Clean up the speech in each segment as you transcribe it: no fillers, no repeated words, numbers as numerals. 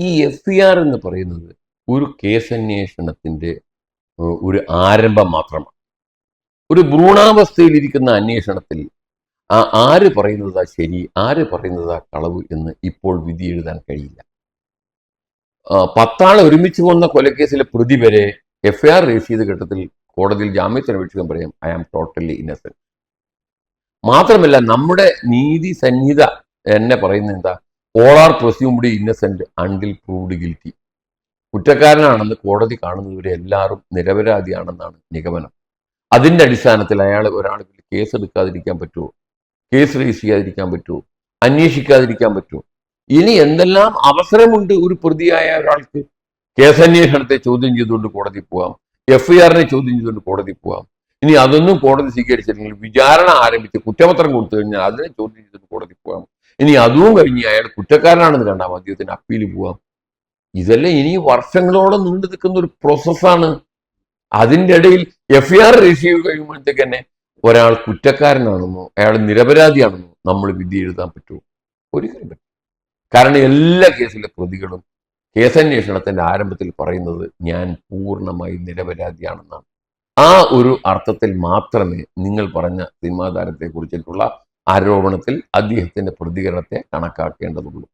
ഈ FER എന്ന് പറയുന്നത് ഒരു കേസന്വേഷണത്തിന്റെ ഒരു ആരംഭം മാത്രമാണ്. ഒരു ഭ്രൂണാവസ്ഥയിലിരിക്കുന്ന അന്വേഷണത്തിൽ ആര് പറയുന്നതാ ശരി, ആര് പറയുന്നതാ കളവ് എന്ന് ഇപ്പോൾ വിധി എഴുതാൻ കഴിയില്ല. 10 ആളെ ഒരുമിച്ച് കൊന്ന കൊലക്കേസിലെ പ്രതി വരെ FIR രജിസ്റ്റർ ചെയ്ത ഘട്ടത്തിൽ കോടതിയിൽ ജാമ്യത്തിന് അപേക്ഷിക്കാൻ പറയാം, ഐ ആം ടോട്ടലി ഇന്നസെന്റ്. മാത്രമല്ല, നമ്മുടെ നീതി സംഹിത എന്നെ പറയുന്നത് എന്താ, all are presumed innocent until proved guilty. കുറ്റക്കാരനാണെന്ന് കോടതി കാണുന്നവരെ എല്ലാവരും നിരപരാധിയാണെന്നാണ് നിഗമനം. അതിന്റെ അടിസ്ഥാനത്തിൽ ഒരാൾ കേസ് എടുക്കാതിരിക്കാൻ പറ്റുമോ, കേസ് രജിസ്റ്റർ ചെയ്യാതിരിക്കാൻ പറ്റുമോ, അന്വേഷിക്കാതിരിക്കാൻ പറ്റുമോ? ഇനി എന്തെല്ലാം അവസരമുണ്ട് ഒരു പ്രതിയായ ഒരാൾക്ക്. കേസന്വേഷണത്തെ ചോദ്യം ചെയ്തുകൊണ്ട് കോടതി പോവാം, FIR-നെ ചോദ്യം ചെയ്തുകൊണ്ട് കോടതി പോവാം. ഇനി അതൊന്നും കോടതി സ്വീകരിച്ചില്ലെങ്കിൽ വിചാരണ ആരംഭിച്ച് കുറ്റപത്രം കൊടുത്തു കഴിഞ്ഞാൽ അതിനെ ചോദ്യം ചെയ്തുകൊണ്ട് കോടതി പോവാം. ഇനി അതും കഴിഞ്ഞ് അയാൾ കുറ്റക്കാരനാണെന്ന് കണ്ടാൽ അദ്ദേഹത്തിന് അപ്പീൽ പോവാം. ഇതെല്ലാം ഇനി വർഷങ്ങളോളം നീണ്ടു നിൽക്കുന്ന ഒരു പ്രോസസ്സാണ്. അതിൻ്റെ ഇടയിൽ FIR രജിസ്റ്റർ ചെയ്ത് കഴിയുമ്പോഴത്തേക്ക് തന്നെ ഒരാൾ കുറ്റക്കാരനാണെന്നോ അയാൾ നിരപരാധിയാണെന്നോ നമ്മൾ വിധി എഴുതാൻ പറ്റുമോ? ഒരിക്കലും പറ്റും. കാരണം എല്ലാ കേസിലെ പ്രതികളും കേസന്വേഷണത്തിന്റെ ആരംഭത്തിൽ പറയുന്നത് ഞാൻ പൂർണ്ണമായി നിരപരാധിയാണെന്നാണ്. ആ ഒരു അർത്ഥത്തിൽ മാത്രമേ നിങ്ങൾ പറഞ്ഞ സിനിമാ താരത്തെ കുറിച്ചിട്ടുള്ള ആരോപണത്തിൽ അദ്ദേഹത്തിന്റെ പ്രതികരണത്തെ കണക്കാക്കേണ്ടതുള്ളൂ.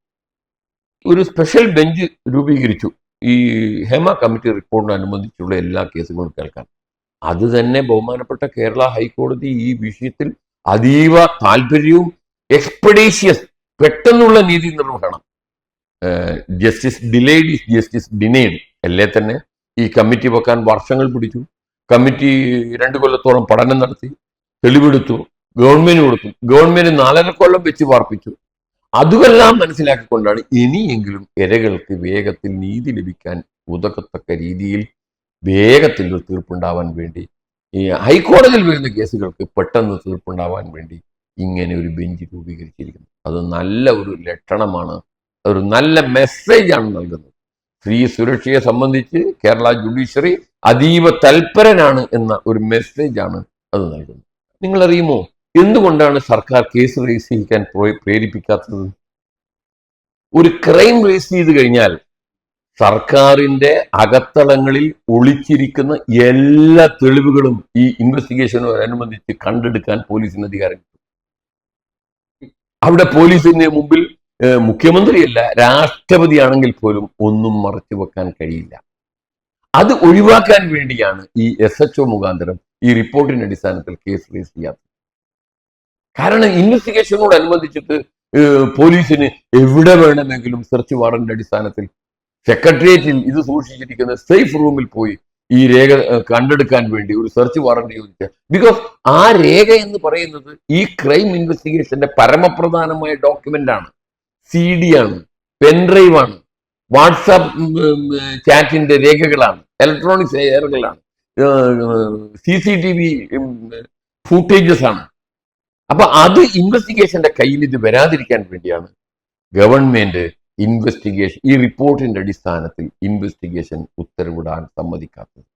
ഒരു സ്പെഷ്യൽ ബെഞ്ച് രൂപീകരിച്ചു ഈ ഹേമ കമ്മിറ്റി റിപ്പോർട്ടിനനുബന്ധിച്ചുള്ള എല്ലാ കേസുകളും കേൾക്കാൻ. അത് തന്നെ ബഹുമാനപ്പെട്ട കേരള ഹൈക്കോടതി ഈ വിഷയത്തിൽ അതീവ താല്പര്യവും എക്സ്പെഡീഷ്യസ് പെട്ടെന്നുള്ള നീതി നിർവഹണം, justice delayed is justice denied അല്ലേ തന്നെ ഈ കമ്മിറ്റി വെക്കാൻ വർഷങ്ങൾ പിടിച്ചു. കമ്മിറ്റി 2 കൊല്ലത്തോളം പഠനം നടത്തി, തെളിവെടുത്തു, ഗവൺമെന്റ് കൊടുത്തു. ഗവൺമെന്റ് 4.5 കൊല്ലം വെച്ച് പാർപ്പിച്ചു. അതുമെല്ലാം മനസ്സിലാക്കിക്കൊണ്ടാണ് ഇനിയെങ്കിലും ഇരകൾക്ക് വേഗത്തിൽ നീതി ലഭിക്കാൻ ഉതകത്തക്ക രീതിയിൽ വേഗത്തിൽ ഒരു തീർപ്പുണ്ടാവാൻ വേണ്ടി, ഈ ഹൈക്കോടതിയിൽ വരുന്ന കേസുകൾക്ക് പെട്ടെന്ന് തീർപ്പുണ്ടാവാൻ വേണ്ടി ഇങ്ങനെ ഒരു ബെഞ്ച് രൂപീകരിച്ചിരിക്കുന്നു. അത് നല്ല ഒരു ലക്ഷണമാണ്, ഒരു നല്ല മെസ്സേജാണ് നൽകുന്നത്. സ്ത്രീ സുരക്ഷയെ സംബന്ധിച്ച് കേരള ജുഡീഷ്യറി അതീവ തൽപരനാണ് എന്ന ഒരു മെസ്സേജാണ് അത് നൽകുന്നത്. നിങ്ങളറിയുമോ എന്തുകൊണ്ടാണ് സർക്കാർ കേസ് രജിസ്റ്റർ ചെയ്യാൻ പ്രേരിപ്പിക്കാത്തത്? ഒരു ക്രൈം രജിസ്റ്റർ ചെയ്ത് കഴിഞ്ഞാൽ സർക്കാരിന്റെ അകത്തളങ്ങളിൽ ഒളിച്ചിരിക്കുന്ന എല്ലാ തെളിവുകളും ഈ ഇൻവെസ്റ്റിഗേഷനോടനുബന്ധിച്ച് കണ്ടെടുക്കാൻ പോലീസിന് അധികാരം കിട്ടും. അവിടെ പോലീസിന് മുമ്പിൽ മുഖ്യമന്ത്രിയല്ല രാഷ്ട്രപതിയാണെങ്കിൽ പോലും ഒന്നും മറച്ചു വെക്കാൻ കഴിയില്ല. അത് ഒഴിവാക്കാൻ വേണ്ടിയാണ് ഈ SHO മുഖാന്തരം ഈ റിപ്പോർട്ടിന്റെ അടിസ്ഥാനത്തിൽ കേസ് രജിസ്റ്റർ ചെയ്യാത്തത്. കാരണം ഇൻവെസ്റ്റിഗേഷനോടനുബന്ധിച്ചിട്ട് പോലീസിന് എവിടെ വേണമെങ്കിലും സെർച്ച് വാറന്റിന്റെ അടിസ്ഥാനത്തിൽ സെക്രട്ടേറിയറ്റിൽ ഇത് സൂക്ഷിച്ചിരിക്കുന്ന സേഫ് റൂമിൽ പോയി ഈ രേഖ കണ്ടെടുക്കാൻ വേണ്ടി ഒരു സെർച്ച് വാറന്റ് ചോദിക്കുക. ബിക്കോസ് ആ രേഖ എന്ന് പറയുന്നത് ഈ ക്രൈം ഇൻവെസ്റ്റിഗേഷന്റെ പരമപ്രധാനമായ ഡോക്യുമെന്റ് ആണ്. CD ആണ്, പെൻഡ്രൈവ് ആണ്, വാട്സാപ്പ് ചാറ്റിന്റെ രേഖകളാണ്, ഇലക്ട്രോണിക് രേഖകളാണ്, CCTV ഫൂട്ടേജസ് ആണ്. അപ്പൊ അത് ഇൻവെസ്റ്റിഗേഷന്റെ കയ്യിൽ ഇത് വരാതിരിക്കാൻ വേണ്ടിയാണ് ഗവൺമെന്റ് ഇൻവെസ്റ്റിഗേഷൻ ഈ റിപ്പോർട്ടിന്റെ അടിസ്ഥാനത്തിൽ ഇൻവെസ്റ്റിഗേഷൻ ഉത്തരവിടാൻ സമ്മതിക്കാത്തത്.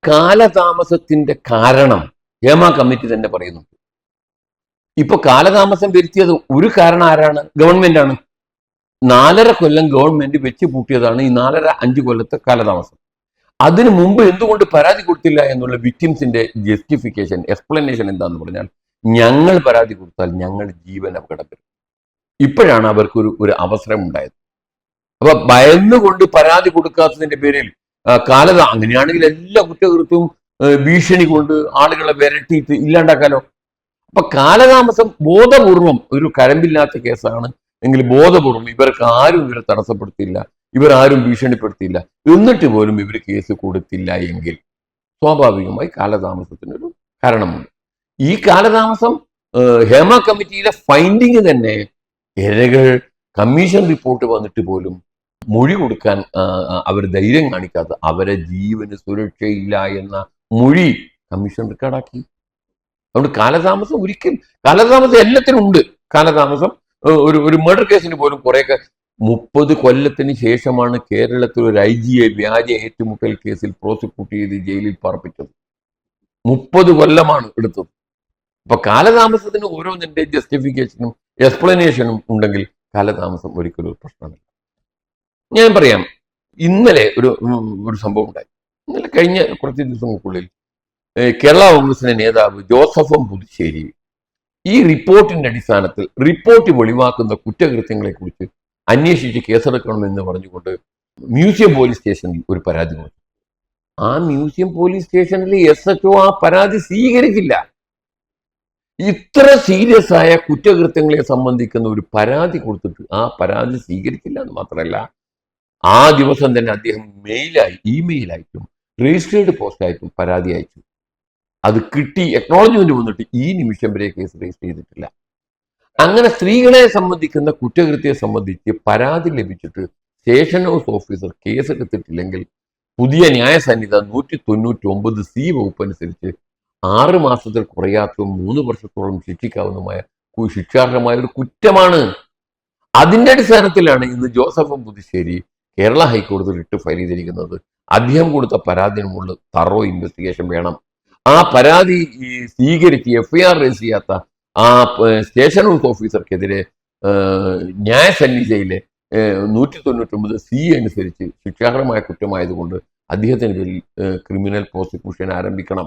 കാലതാമസത്തിന്റെ കാരണം ഹേമ കമ്മിറ്റി തന്നെ പറയുന്നുണ്ട്. ഇപ്പൊ കാലതാമസം വരുത്തിയത് ഒരു കാരണം ആരാണ്? ഗവൺമെന്റ് ആണ്. 4.5 കൊല്ലം ഗവൺമെന്റ് വെച്ച് പൂട്ടിയതാണ് ഈ 4.5 കൊല്ലത്തെ കാലതാമസം. അതിനു മുമ്പ് എന്തുകൊണ്ട് പരാതി കൊടുത്തില്ല എന്നുള്ള വിക്ടിംസിന്റെ ജസ്റ്റിഫിക്കേഷൻ, എക്സ്പ്ലനേഷൻ എന്താന്ന് പറഞ്ഞാൽ, ഞങ്ങൾ പരാതി കൊടുത്താൽ ഞങ്ങൾ ജീവൻ അപകടം വരും. ഇപ്പോഴാണ് അവർക്ക് ഒരു അവസരം ഉണ്ടായത്. അപ്പൊ ഭയന്നുകൊണ്ട് പരാതി കൊടുക്കാത്തതിന്റെ പേരിൽ അങ്ങനെയാണെങ്കിൽ എല്ലാ കുറ്റകൃത്യവും ഭീഷണി കൊണ്ട് ആളുകളെ വിരട്ടിയിട്ട് ഇല്ലാണ്ടാക്കാലോ. അപ്പൊ കാലതാമസം ബോധപൂർവം, ഒരു കഴമ്പില്ലാത്ത കേസാണ് എങ്കിൽ ബോധപൂർവം ഇവർക്ക് ആരും ഇവരെ തടസ്സപ്പെടുത്തിയില്ല, ഇവരാരും ഭീഷണിപ്പെടുത്തിയില്ല, എന്നിട്ട് പോലും ഇവർ കേസ് കൊടുത്തില്ല എങ്കിൽ സ്വാഭാവികമായി കാലതാമസത്തിനൊരു കാരണമുണ്ട്. ഈ കാലതാമസം ഹേമ കമ്മിറ്റിയിലെ ഫൈൻഡിങ് തന്നെ ഇരകൾ കമ്മീഷൻ റിപ്പോർട്ട് വന്നിട്ട് പോലും മൊഴി കൊടുക്കാൻ അവർ ധൈര്യം കാണിക്കാത്ത, അവരെ ജീവന് സുരക്ഷയില്ല എന്ന മൊഴി കമ്മീഷൻ റെക്കോർഡാക്കി. അതുകൊണ്ട് കാലതാമസം എല്ലാത്തിനും ഉണ്ട്. കാലതാമസം ഒരു മർഡർ കേസിന് പോലും കുറെയൊക്കെ 30 കൊല്ലത്തിന് ശേഷമാണ് കേരളത്തിൽ ഒരു IGയെ വ്യാജ ഏറ്റുമുട്ടൽ കേസിൽ പ്രോസിക്യൂട്ട് ചെയ്ത് ജയിലിൽ പാർപ്പിച്ചത്. 30 കൊല്ലമാണ് എടുത്തത്. അപ്പൊ കാലതാമസത്തിന് ഓരോന്നിന്റെ ജസ്റ്റിഫിക്കേഷനും എക്സ്പ്ലനേഷനും ഉണ്ടെങ്കിൽ കാലതാമസം ഒരിക്കലും ഒരു പ്രശ്നമില്ല. ഞാൻ പറയാം, ഇന്നലെ ഒരു സംഭവം ഉണ്ടായി. ഇന്നലെ കഴിഞ്ഞ കുറച്ച് ദിവസങ്ങൾക്കുള്ളിൽ കേരള കോൺഗ്രസിന്റെ നേതാവ് ജോസഫ് പുതുശ്ശേരി ഈ റിപ്പോർട്ടിന്റെ അടിസ്ഥാനത്തിൽ റിപ്പോർട്ട് വെളിവാക്കുന്ന കുറ്റകൃത്യങ്ങളെ കുറിച്ച് അന്വേഷിച്ച് കേസെടുക്കണമെന്ന് പറഞ്ഞുകൊണ്ട് മ്യൂസിയം പോലീസ് സ്റ്റേഷനിൽ ഒരു പരാതി കൊടുത്തു. ആ മ്യൂസിയം പോലീസ് സ്റ്റേഷനിൽ SHO ആ പരാതി സ്വീകരിച്ചില്ല. ഇത്ര സീരിയസ് ആയ കുറ്റകൃത്യങ്ങളെ സംബന്ധിക്കുന്ന ഒരു പരാതി കൊടുത്തിട്ട് ആ പരാതി സ്വീകരിച്ചില്ല എന്ന് മാത്രമല്ല, ആ ദിവസം തന്നെ അദ്ദേഹം ഇമെയിലായിട്ടും രജിസ്റ്റേർഡ് പോസ്റ്റായിട്ടും പരാതി അയച്ചു. അത് കിട്ടി, അക്നോളജ്മെന്റ് വന്നിട്ട് ഈ നിമിഷം വരെ കേസ് രജിസ്റ്റർ ചെയ്തിട്ടില്ല. അങ്ങനെ സ്ത്രീകളെ സംബന്ധിക്കുന്ന കുറ്റകൃത്യത്തെ സംബന്ധിച്ച് പരാതി ലഭിച്ചിട്ട് സ്റ്റേഷൻ ഹൗസ് ഓഫീസർ കേസ് എടുത്തിട്ടില്ലെങ്കിൽ പുതിയ ന്യായസംഹിത 199C വകുപ്പ് അനുസരിച്ച് 6 മാസത്തിൽ കുറയാത്തതും 3 വർഷത്തോളം ശിക്ഷാർഹമായ ഒരു കുറ്റമാണ്. അതിന്റെ അടിസ്ഥാനത്തിലാണ് ഇന്ന് ജോസഫ് പുതുശ്ശേരി കേരള ഹൈക്കോടതി റിട്ട് ഫയൽ ചെയ്തിരിക്കുന്നത്. അദ്ദേഹം കൊടുത്ത പരാതിയിനുള്ള തറോ ഇൻവെസ്റ്റിഗേഷൻ വേണം. ആ പരാതി സ്വീകരിച്ച് FIR രജിസ്റ്റർ ചെയ്യാത്ത ആ സ്റ്റേഷൻ ഹൗസ് ഓഫീസർക്കെതിരെ ന്യായസന്നിധിയിലെ 199C അനുസരിച്ച് ശിക്ഷാർഹമായ കുറ്റമായതുകൊണ്ട് അദ്ദേഹത്തിന് പേരിൽ ക്രിമിനൽ പ്രോസിക്യൂഷൻ ആരംഭിക്കണം.